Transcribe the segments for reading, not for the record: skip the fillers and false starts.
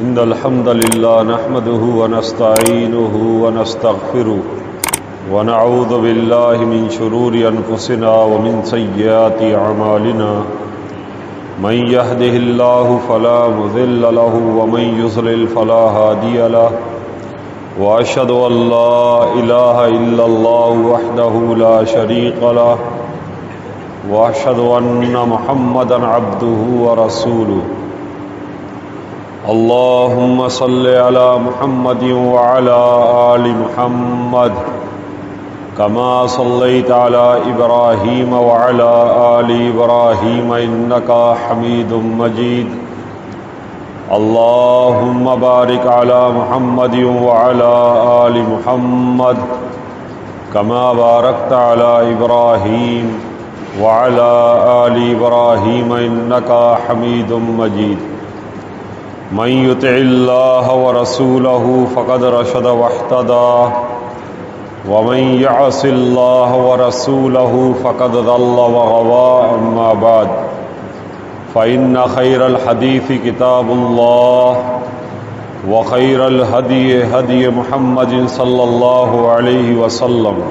إن الحمد لله نحمده ونستعينه ونستغفره ونعوذ بالله من شرور أنفسنا ومن سيئات أعمالنا من يهده الله فلا مضل له ومن يضلل فلا هادي له وأشهد أن لا إله إلا الله وحده لا شريك له وأشهد أن محمدا عبده ورسوله اللهم صل على محمد وعلى آل محمد كما صليت على إبراهيم وعلى آل إبراهيم إنك حميد مجيد اللهم بارك على محمد وعلى آل محمد كما باركت على إبراهيم وعلى آل إبراهيم إنك حميد مجيد من يطع الله ورسوله فقد رشد واهتدى ومن يعص الله ورسوله فقد ضل وغوى أما بعد فإن خير الحديث كتاب الله وخير الهدي هدي محمد صلى الله عليه وسلم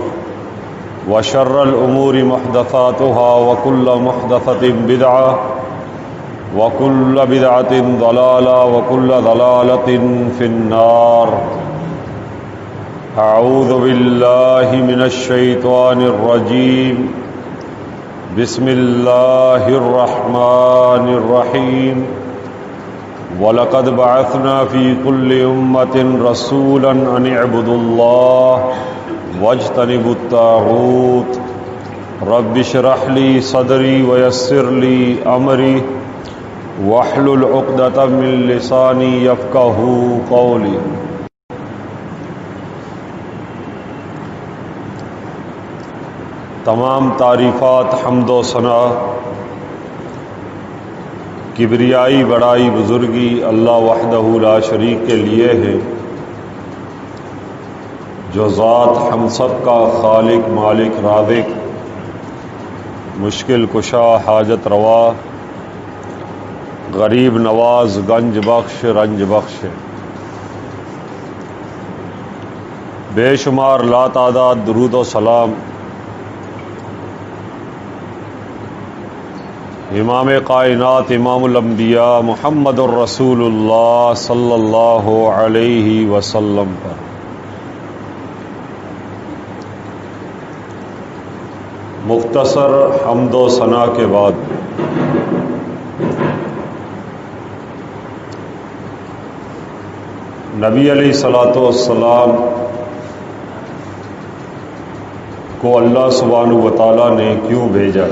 وشر الأمور محدثاتها وكل محدثة بدعة وكل بدعة ضلالة وكل ضلالة في النار أعوذ بالله من الشيطان الرجيم بسم الله الرحمن الرحيم ولقد بعثنا في كل أمة رسولا أن اعبدوا الله واجتنبوا الطاغوت رب اشرح لي صدري ويسر لي أمري واحلل عقدة من لساني يفقهوا قولي تمام تعریفات حمد و ثنا کبریائی بڑائی بزرگی اللہ وحدہ لا شریک کے لیے ہے جو ذات ہم سب کا خالق مالک رازق مشکل کشا حاجت روا غریب نواز گنج بخش رنج بخش بے شمار لا تعداد درود و سلام امام کائنات امام الانبیاء محمد الرسول اللہ صلی اللہ علیہ وسلم پر مختصر حمد و ثنا کے بعد نبی علیہ الصلاۃ والسلام کو اللہ سبحانہ و تعالیٰ نے کیوں بھیجا؟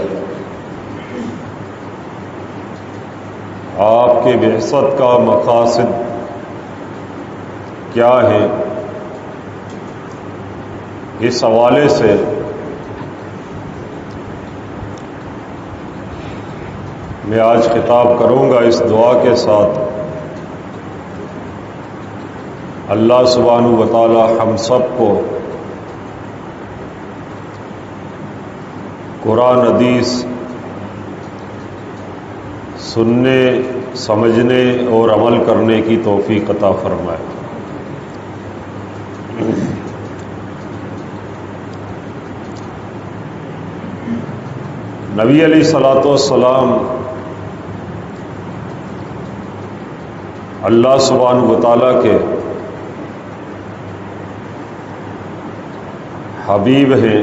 آپ کے بعثت کا مقاصد کیا ہے؟ اس حوالے سے میں آج خطاب کروں گا اس دعا کے ساتھ اللہ سبحانہ و تعالی ہم سب کو قرآن حدیث سننے سمجھنے اور عمل کرنے کی توفیق عطا فرمائے۔ نبی علیہ الصلاۃ والسلام اللہ سبحانہ و تعالیٰ کے حبیب ہیں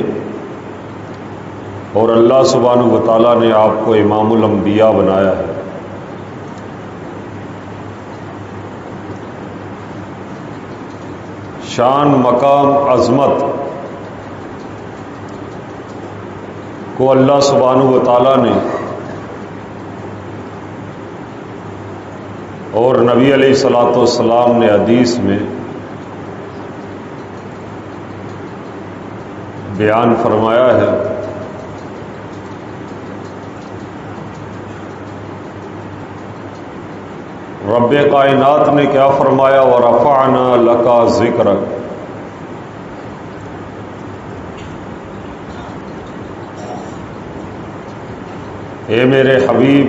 اور اللہ سبحانہ و تعالیٰ نے آپ کو امام الانبیاء بنایا ہے۔ شان مقام عظمت کو اللہ سبحانہ و تعالیٰ نے اور نبی علیہ الصلاۃ والسلام نے حدیث میں بیان فرمایا ہے۔ رب کائنات نے کیا فرمایا؟ وَرَفَعْنَا لَكَ ذِكْرَكَ، اے میرے حبیب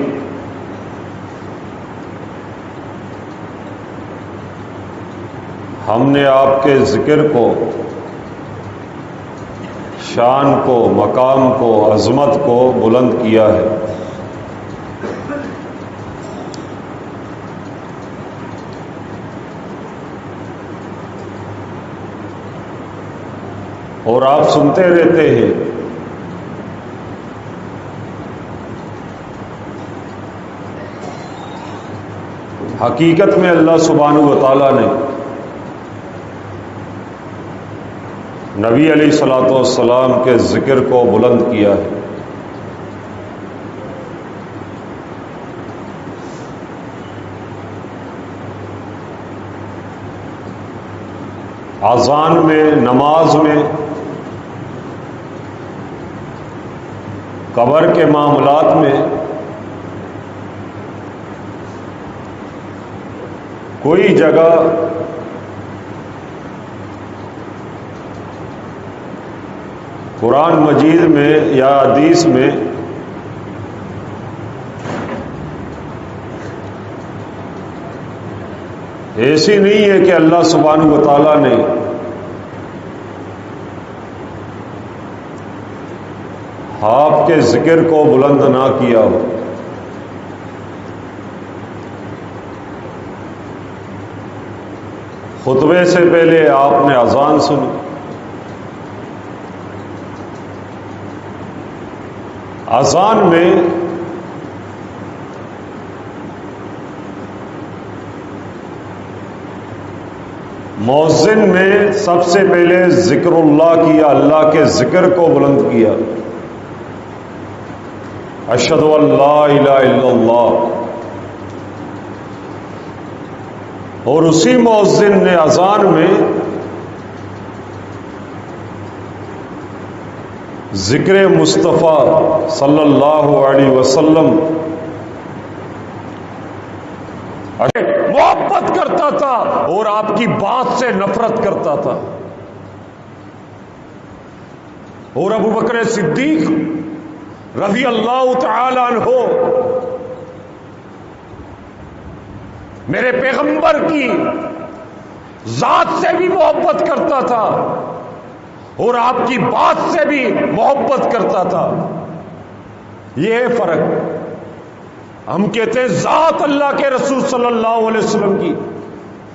ہم نے آپ کے ذکر کو، شان کو، مقام کو، عظمت کو بلند کیا ہے۔ اور آپ سنتے رہتے ہیں حقیقت میں اللہ سبحانہ و تعالیٰ نے نبی علیہ الصلوۃ والسلام کے ذکر کو بلند کیا ہے۔ اذان میں، نماز میں، قبر کے معاملات میں کوئی جگہ قرآن مجید میں یا حدیث میں ایسی نہیں ہے کہ اللہ سبحانہ و تعالیٰ نے آپ کے ذکر کو بلند نہ کیا ہو۔ خطبے سے پہلے آپ نے اذان سنی، اذان میں مؤذن نے سب سے پہلے ذکر اللہ کیا، اللہ کے ذکر کو بلند کیا، اشہد ان لا الہ الا اللہ۔ اور اسی مؤذن نے اذان میں ذکر مصطفیٰ صلی اللہ علیہ وسلم محبت کرتا تھا اور آپ کی بات سے نفرت کرتا تھا۔ اور ابو بکر صدیق رضی اللہ تعالی عنہ میرے پیغمبر کی ذات سے بھی محبت کرتا تھا اور آپ کی بات سے بھی محبت کرتا تھا۔ یہ ہے فرق۔ ہم کہتے ہیں ذات اللہ کے رسول صلی اللہ علیہ وسلم کی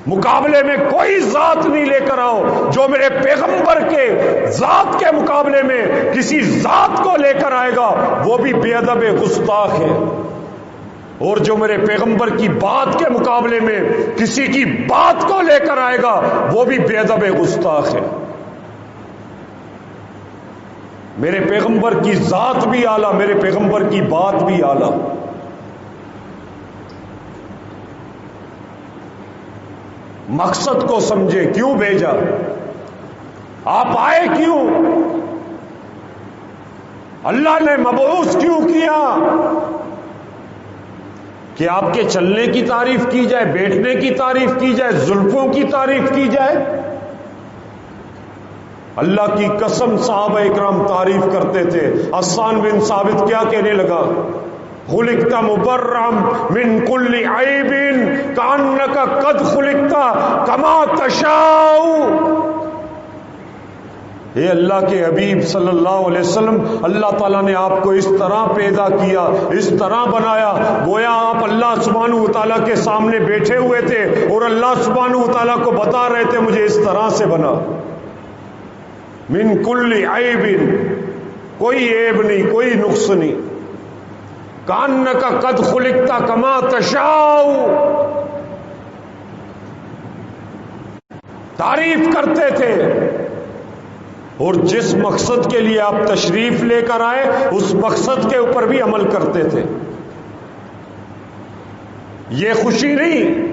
مقابلے میں کوئی ذات نہیں لے کر آؤ۔ جو میرے پیغمبر کے ذات کے مقابلے میں کسی ذات کو لے کر آئے گا وہ بھی بے ادب گستاخ ہے، اور جو میرے پیغمبر کی بات کے مقابلے میں کسی کی بات کو لے کر آئے گا وہ بھی بے ادب گستاخ ہے۔ میرے پیغمبر کی ذات بھی اعلیٰ، میرے پیغمبر کی بات بھی اعلیٰ۔ مقصد کو سمجھے، کیوں بھیجا، آپ آئے کیوں، اللہ نے مبعوث کیوں کیا؟ کہ آپ کے چلنے کی تعریف کی جائے، بیٹھنے کی تعریف کی جائے، زلفوں کی تعریف کی جائے؟ اللہ کی قسم صحابہ اکرام تعریف کرتے تھے۔ حسان بن ثابت کیا کہنے لگا؟ خلقت مبرأ من کل عیب کأنک قد خلقت کما تشاء۔ اے اللہ کے حبیب صلی اللہ علیہ وسلم، اللہ تعالیٰ نے آپ کو اس طرح پیدا کیا، اس طرح بنایا، گویا آپ اللہ سبحانہ و تعالیٰ کے سامنے بیٹھے ہوئے تھے اور اللہ سبحانہ و تعالیٰ کو بتا رہے تھے مجھے اس طرح سے بنا۔ من کل عیب، کوئی عیب نہیں، کوئی نقص نہیں۔ کأنک قد خلقت کما تشاء، تعریف کرتے تھے، اور جس مقصد کے لیے آپ تشریف لے کر آئے اس مقصد کے اوپر بھی عمل کرتے تھے۔ یہ خوشی نہیں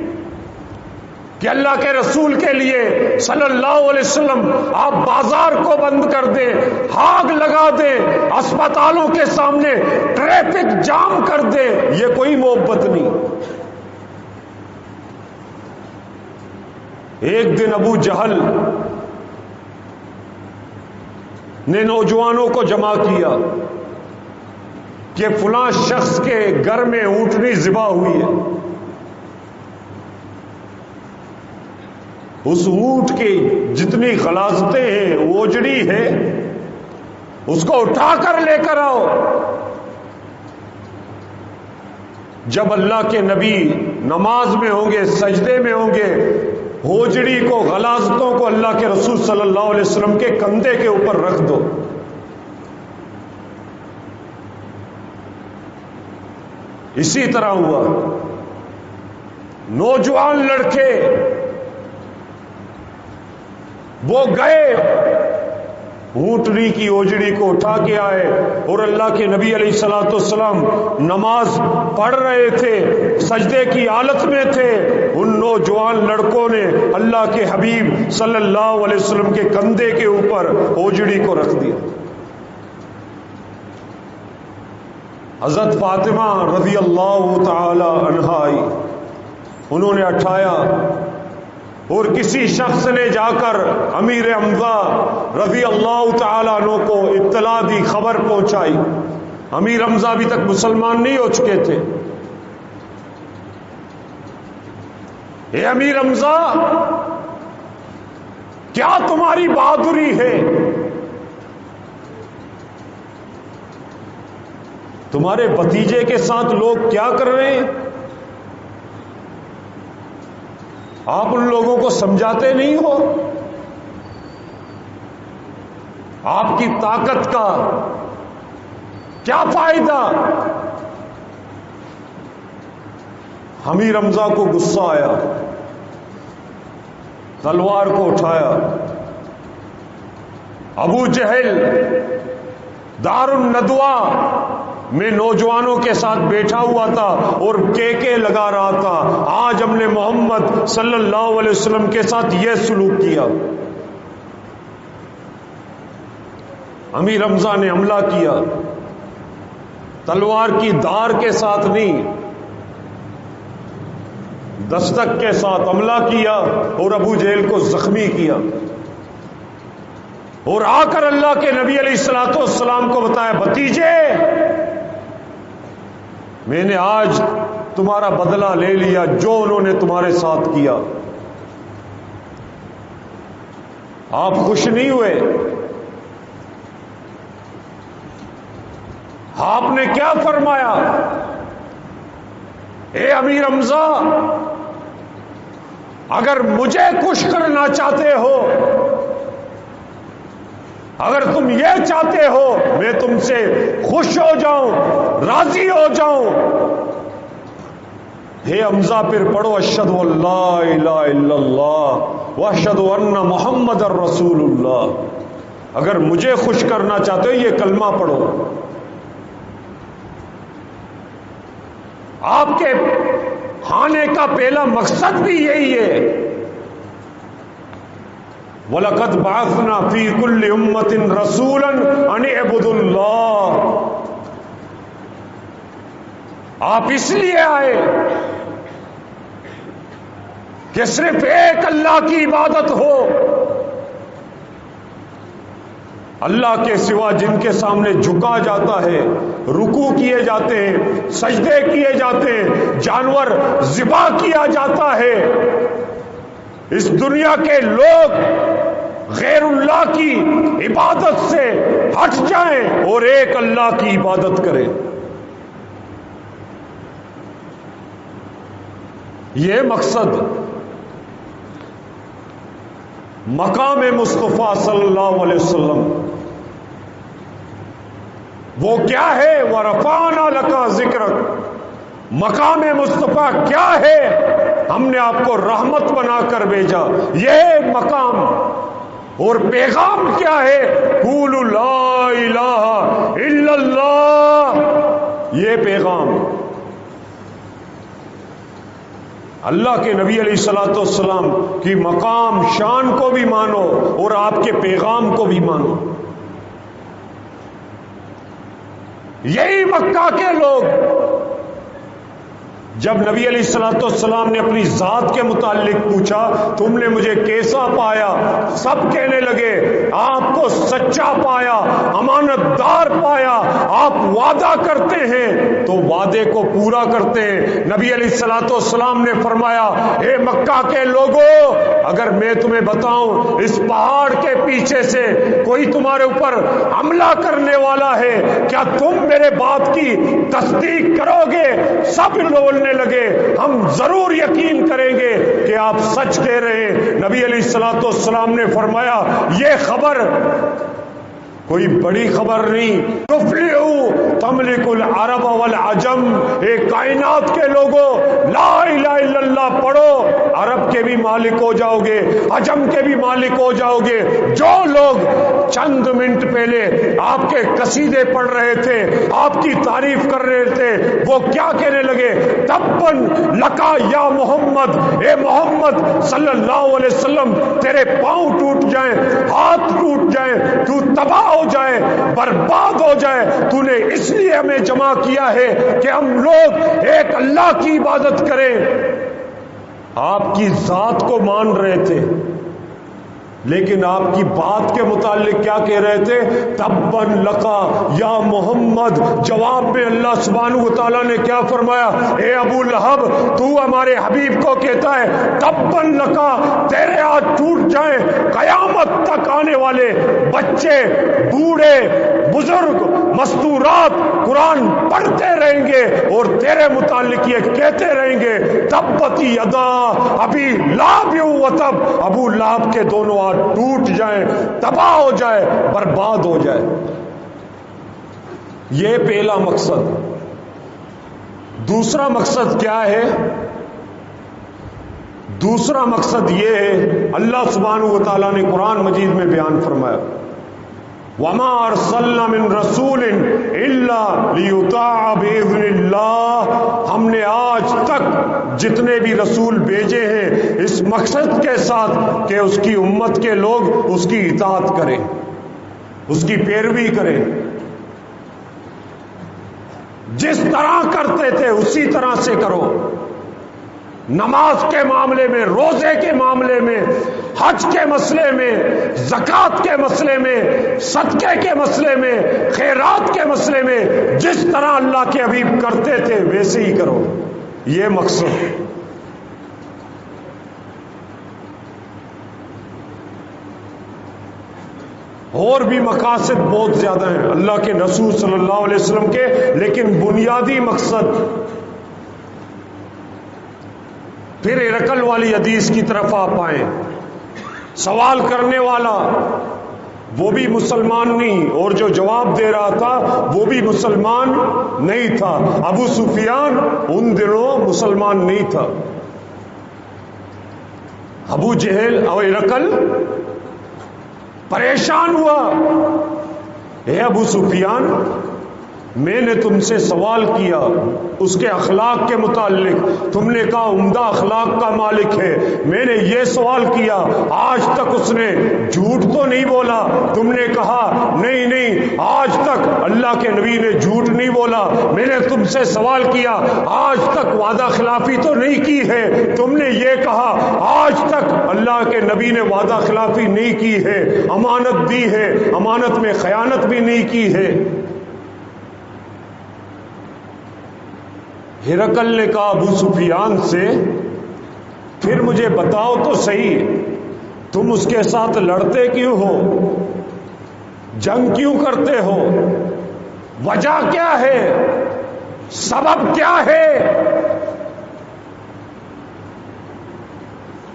کہ اللہ کے رسول کے لیے صلی اللہ علیہ وسلم آپ بازار کو بند کر دیں، آگ لگا دیں، اسپتالوں کے سامنے ٹریفک جام کر دیں، یہ کوئی محبت نہیں۔ ایک دن ابو جہل نے نوجوانوں کو جمع کیا کہ فلاں شخص کے گھر میں اونٹنی ذبح ہوئی ہے۔ اس اونٹ کی جتنی غلاظتیں ہیں، اوجڑی ہے، اس کو اٹھا کر لے کر آؤ۔ جب اللہ کے نبی نماز میں ہوں گے، سجدے میں ہوں گے، ہوجڑی کو، غلاظتوں کو اللہ کے رسول صلی اللہ علیہ وسلم کے کندھے کے اوپر رکھ دو۔ اسی طرح ہوا، نوجوان لڑکے وہ گئے، اونٹنی کی اوجڑی کو اٹھا کے آئے، اور اللہ کے نبی علیہ الصلوۃ والسلام نماز پڑھ رہے تھے، سجدے کی حالت میں تھے۔ ان نوجوان لڑکوں نے اللہ کے حبیب صلی اللہ علیہ وسلم کے کندھے کے اوپر اوجڑی کو رکھ دیا۔ حضرت فاطمہ رضی اللہ تعالی عنہا آئی، انہوں نے اٹھایا، اور کسی شخص نے جا کر امیر حمزہ رضی اللہ تعالیٰ عنہ کو اطلاع دی، خبر پہنچائی۔ امیر حمزہ ابھی تک مسلمان نہیں ہو چکے تھے۔ اے امیر حمزہ، کیا تمہاری بہادری ہے؟ تمہارے بھتیجے کے ساتھ لوگ کیا کر رہے ہیں؟ آپ ان لوگوں کو سمجھاتے نہیں ہو؟ آپ کی طاقت کا کیا فائدہ؟ امیر حمزہ کو غصہ آیا، تلوار کو اٹھایا۔ ابو جہل دار الندوہ میں نوجوانوں کے ساتھ بیٹھا ہوا تھا اور کیکے لگا رہا تھا، آج ہم نے محمد صلی اللہ علیہ وسلم کے ساتھ یہ سلوک کیا۔ امیر حمزہ نے حملہ کیا، تلوار کی دھار کے ساتھ نہیں، دستک کے ساتھ حملہ کیا اور ابو جہل کو زخمی کیا، اور آ کر اللہ کے نبی علیہ الصلوۃ والسلام کو بتایا، بھتیجے، میں نے آج تمہارا بدلہ لے لیا جو انہوں نے تمہارے ساتھ کیا۔ آپ خوش نہیں ہوئے؟ آپ نے کیا فرمایا؟ اے امیر حمزہ، اگر مجھے خوش کرنا چاہتے ہو، اگر تم یہ چاہتے ہو میں تم سے خوش ہو جاؤں، راضی ہو جاؤں، ہے حمزہ پھر پڑھو اشہد ان لا الہ الا اللہ واشہد ان محمد الرسول اللہ۔ اگر مجھے خوش کرنا چاہتے ہو یہ کلمہ پڑھو۔ آپ کے کھانے کا پہلا مقصد بھی یہی ہے، وَلَقَدْ بَعَثْنَا فِي كُلِّ أُمَّةٍ رَسُولًا أَنِ اعْبُدُوا اللَّهَ۔ آپ اس لیے آئے کہ صرف ایک اللہ کی عبادت ہو، اللہ کے سوا جن کے سامنے جھکا جاتا ہے، رکوع کیے جاتے ہیں، سجدے کیے جاتے ہیں، جانور ذبح کیا جاتا ہے، اس دنیا کے لوگ غیر اللہ کی عبادت سے ہٹ جائیں اور ایک اللہ کی عبادت کریں۔ یہ مقصد مقام مصطفیٰ صلی اللہ علیہ وسلم وہ کیا ہے؟ وَرَفَعْنَا لَكَ ذِكْرَكَ۔ مقام مصطفیٰ کیا ہے؟ ہم نے آپ کو رحمت بنا کر بھیجا، یہ مقام۔ اور پیغام کیا ہے؟ قولوا لا الہ الا اللہ، یہ پیغام۔ اللہ کے نبی علیہ الصلوۃ والسلام کی مقام شان کو بھی مانو اور آپ کے پیغام کو بھی مانو۔ یہی مکہ کے لوگ جب نبی علیہ الصلوۃ والسلام نے اپنی ذات کے متعلق پوچھا تم نے مجھے کیسا پایا، سب کہنے لگے آپ کو سچا پایا، امانت دار پایا، آپ وعدہ کرتے ہیں تو وعدے کو پورا کرتے ہیں۔ نبی علیہ الصلوۃ والسلام نے فرمایا اے مکہ کے لوگوں، اگر میں تمہیں بتاؤں اس پہاڑ کے پیچھے سے کوئی تمہارے اوپر حملہ کرنے والا ہے، کیا تم میرے بات کی تصدیق کرو گے؟ سب بولنے لگے ہم ضرور یقین کریں گے کہ آپ سچ کہہ رہے ہیں۔ نبی علیہ الصلوۃ والسلام نے فرمایا یہ خبر کوئی بڑی خبر نہیں، تفلحوا تملک العرب والعجم، اے کائنات کے لوگوں لا الہ الا اللہ پڑھو، عرب کے بھی مالک ہو جاؤ گے، عجم کے بھی مالک ہو جاؤ گے۔ جو لوگ چند منٹ پہلے آپ کے قصیدے پڑھ رہے تھے، آپ کی تعریف کر رہے تھے، وہ کیا کہنے لگے؟ تبن لکا یا محمد، اے محمد صلی اللہ علیہ وسلم تیرے پاؤں ٹوٹ جائیں، ہاتھ ٹوٹ جائیں، تو تباہ ہو جائے، برباد ہو جائے، تو نے اس لیے ہمیں جمع کیا ہے کہ ہم لوگ ایک اللہ کی عبادت کریں۔ آپ کی ذات کو مان رہے تھے لیکن آپ کی بات کے متعلق کیا کہہ رہے تھے؟ تبن لکا یا محمد۔ جواب میں اللہ سبحانہ وتعالیٰ نے کیا فرمایا؟ اے ابو لہب تو ہمارے حبیب کو کہتا ہے تبن لکا، تیرے ہاتھ ٹوٹ جائیں، قیامت تک آنے والے بچے، بوڑھے، بزرگ، مستورات قرآن پڑھتے رہیں گے اور تیرے متعلق یہ کہتے رہیں گے تبت یدا ابی لہب وتب، ابو لہب کے دونوں ہاتھ ٹوٹ جائیں، تباہ ہو جائے، برباد ہو جائے۔ یہ پہلا مقصد۔ دوسرا مقصد کیا ہے؟ دوسرا مقصد یہ ہے، اللہ سبحانہ وتعالیٰ نے قرآن مجید میں بیان فرمایا وَمَا أَرْسَلْنَا مِن رَسُولٍ إِلَّا لِيُطَاعَ بِإِذْنِ اللَّهِ، ہم نے آج تک جتنے بھی رسول بھیجے ہیں اس مقصد کے ساتھ کہ اس کی امت کے لوگ اس کی اطاعت کریں، اس کی پیروی کریں، جس طرح کرتے تھے اسی طرح سے کرو۔ نماز کے معاملے میں، روزے کے معاملے میں، حج کے مسئلے میں، زکوٰۃ کے مسئلے میں، صدقے کے مسئلے میں، خیرات کے مسئلے میں جس طرح اللہ کے حبیب کرتے تھے ویسے ہی کرو۔ یہ مقصد۔ اور بھی مقاصد بہت زیادہ ہیں اللہ کے رسول صلی اللہ علیہ وسلم کے، لیکن بنیادی مقصد پھر ہرقل والی حدیث کی طرف آپ آئیں۔ سوال کرنے والا وہ بھی مسلمان نہیں اور جو جواب دے رہا تھا وہ بھی مسلمان نہیں تھا۔ ابو سفیان ان دنوں مسلمان نہیں تھا۔ ابو جہل اور ہرقل پریشان ہوا، اے ابو سفیان میں نے تم سے سوال کیا اس کے اخلاق کے متعلق، تم نے کہا عمدہ اخلاق کا مالک ہے، میں نے یہ سوال کیا آج تک اس نے جھوٹ تو نہیں بولا؟ تم نے کہا نہیں نہیں آج تک اللہ کے نبی نے جھوٹ نہیں بولا۔ میں نے تم سے سوال کیا آج تک وعدہ خلافی تو نہیں کی ہے؟ تم نے یہ کہا آج تک اللہ کے نبی نے وعدہ خلافی نہیں کی ہے، امانت دی ہے، امانت میں خیانت بھی نہیں کی ہے۔ ہرقل نے کہا ابو سفیان سے پھر مجھے بتاؤ تو صحیح، تم اس کے ساتھ لڑتے کیوں ہو؟ جنگ کیوں کرتے ہو؟ وجہ کیا ہے؟ سبب کیا ہے؟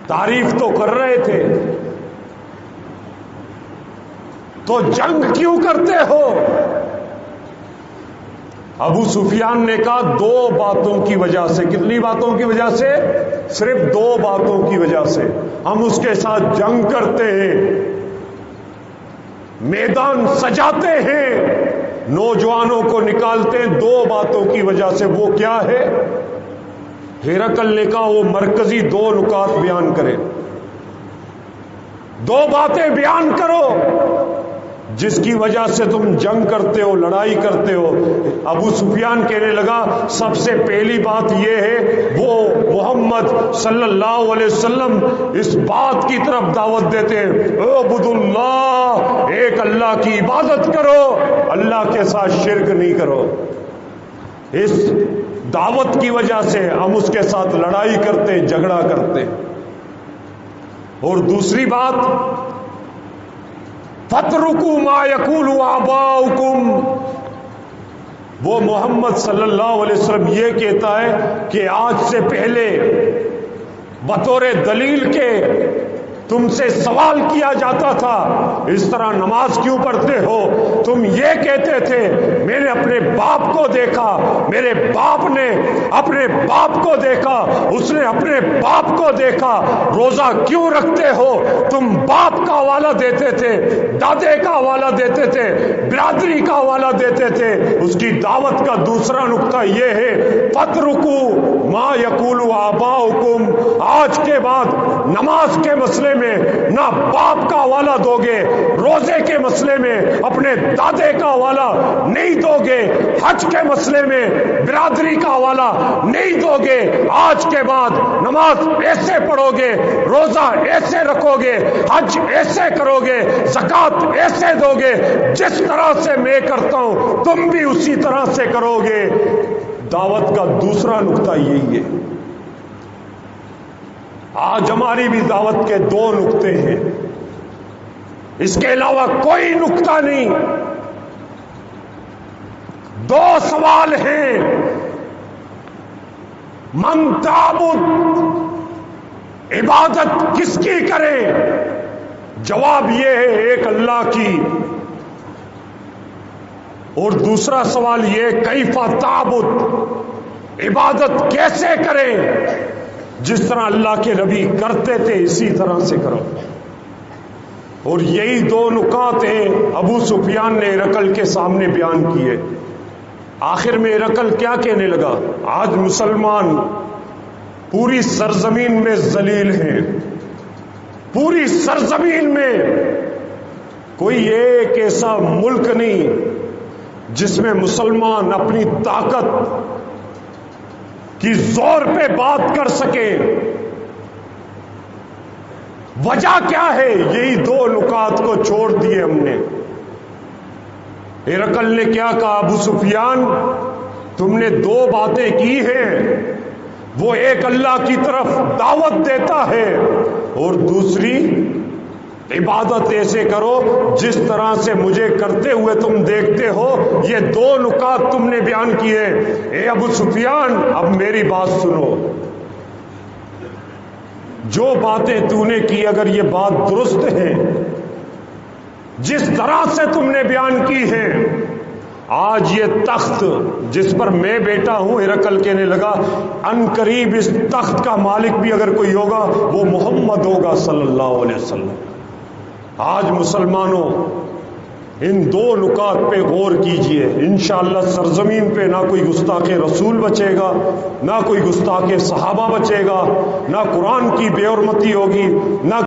تعریف تو کر رہے تھے، تو جنگ کیوں کرتے ہو؟ ابو سفیان نے کہا دو باتوں کی وجہ سے۔ کتنی باتوں کی وجہ سے؟ صرف دو باتوں کی وجہ سے ہم اس کے ساتھ جنگ کرتے ہیں، میدان سجاتے ہیں، نوجوانوں کو نکالتے ہیں، دو باتوں کی وجہ سے۔ وہ کیا ہے؟ ہرقل نے کہا وہ مرکزی دو نکات بیان کرے، دو باتیں بیان کرو۔ جس کی وجہ سے تم جنگ کرتے ہو، لڑائی کرتے ہو۔ ابو سفیان کہنے لگا سب سے پہلی بات یہ ہے وہ محمد صلی اللہ علیہ وسلم اس بات کی طرف دعوت دیتے ہیں اعبدوا اللہ، ایک اللہ کی عبادت کرو، اللہ کے ساتھ شرک نہیں کرو۔ اس دعوت کی وجہ سے ہم اس کے ساتھ لڑائی کرتے، جھگڑا کرتے۔ اور دوسری بات فَاتْرُكُوا مَا يَقُولُ آبَاؤُكُمْ، وہ محمد صلی اللہ علیہ وسلم یہ کہتا ہے کہ آج سے پہلے بطور دلیل کے تم سے سوال کیا جاتا تھا اس طرح نماز کیوں پڑھتے ہو، تم یہ کہتے تھے میں نے اپنے باپ کو دیکھا، میرے باپ نے اپنے باپ کو دیکھا، اس نے اپنے باپ کو دیکھا، روزہ کیوں رکھتے ہو، تم باپ کا حوالہ دیتے تھے، دادے کا حوالہ دیتے تھے، برادری کا حوالہ دیتے تھے۔ اس کی دعوت کا دوسرا نقطہ یہ ہے فَاتْرُكُوا مَا يَقُولُ آبَاؤُكُمْ، آج کے بعد نماز کے مسئلے میں نہ باپ کا حوالہ دو گے، روزے کے مسئلے میں اپنے دادے کا حوالہ نہیں دو گے، حج کے مسئلے میں برادری کا حوالہ نہیں دو گے، آج کے بعد نماز ایسے پڑھو گے، روزہ ایسے رکھو گے، حج ایسے کرو گے، زکوٰۃ ایسے دو گے، جس طرح سے میں کرتا ہوں تم بھی اسی طرح سے کرو گے۔ دعوت کا دوسرا نقطہ یہی ہے۔ آج ہماری بھی دعوت کے دو نقطے ہیں، اس کے علاوہ کوئی نقطہ نہیں۔ دو سوال ہیں، من تعبد، عبادت کس کی کرے؟ جواب یہ ہے ایک اللہ کی، اور دوسرا سوال یہ کیف تعبد، عبادت کیسے کرے؟ جس طرح اللہ کے نبی کرتے تھے اسی طرح سے کرو۔ اور یہی دو نکات ہیں ابو سفیان نے ہرقل کے سامنے بیان کیے۔ آخر میں ہرقل کیا کہنے لگا؟ آج مسلمان پوری سرزمین میں ذلیل ہیں، پوری سرزمین میں کوئی ایک ایسا ملک نہیں جس میں مسلمان اپنی طاقت کی زور پہ بات کر سکے۔ وجہ کیا ہے؟ یہی دو نکات کو چھوڑ دیے ہم نے۔ ہرقل نے کیا کہا؟ ابو سفیان تم نے دو باتیں کی ہیں، وہ ایک اللہ کی طرف دعوت دیتا ہے اور دوسری عبادت ایسے کرو جس طرح سے مجھے کرتے ہوئے تم دیکھتے ہو۔ یہ دو نکات تم نے بیان کیے۔ اے ابو سفیان اب میری بات سنو، جو باتیں تو نے کی اگر یہ بات درست ہے، جس طرح سے تم نے بیان کی ہے، آج یہ تخت جس پر میں بیٹا ہوں، ہرقل کہنے لگا ان قریب اس تخت کا مالک بھی اگر کوئی ہوگا وہ محمد ہوگا صلی اللہ علیہ وسلم۔ آج مسلمانوں ان دو نکات پہ غور کیجئے، انشاءاللہ سرزمین پہ نہ کوئی گستاخ رسول بچے گا، نہ کوئی گستاخ صحابہ بچے گا، نہ قرآن کی بے حرمتی ہوگی، نہ